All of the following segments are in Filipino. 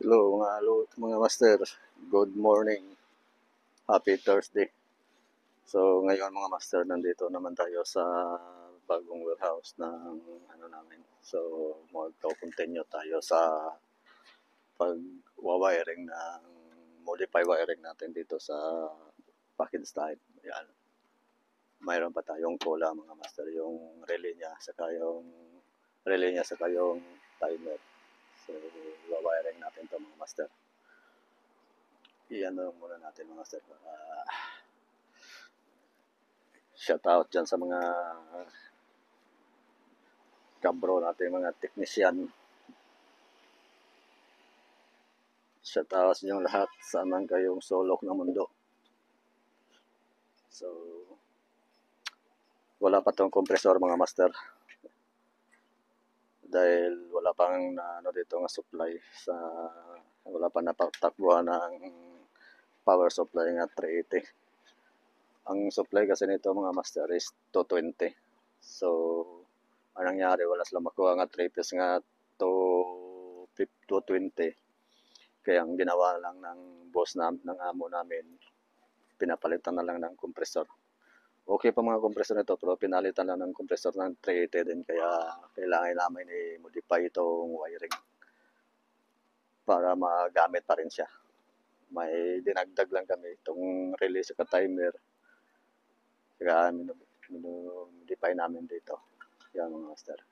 Hello mga master. Good morning. Happy Thursday. So ngayon mga master, nandito naman tayo sa bagong warehouse ng ano namin. So magko-continue tayo sa pag-wiring ng modify wiring natin dito sa package type. Yan. Mayroon pa tayong cola mga master, yung relay niya saka yung timer. So wiring natin to mga master. Iyan lang muna natin mga master. Shout out dyan sa mga kabro natin, mga technician. Shout out sa inyong lahat, saan kayong sulok ng mundo. So wala pa tong compressor mga master, dahil wala pang ano dito nga supply sa, wala pa napatakbuhan ng power supply nga 380. Ang supply kasi nito mga master is 220. So anong nangyari, wala sila makuha nga 3 piece nga 220. Kaya ang ginawa lang ng boss ng amo namin, pinapalitan na lang ng compressor. Okay pa mga compressor nito, pero pinalitan lang ng compressor ng 380 din, kaya kailangan namin i-modify itong wiring para magamit pa rin siya. May dinagdag lang kami itong release sa timer, kaya modify namin dito. Yan mga master.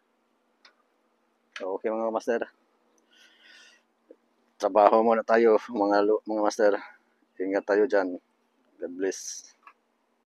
Okay mga master, trabaho muna tayo mga master. Ingat tayo dyan. God bless.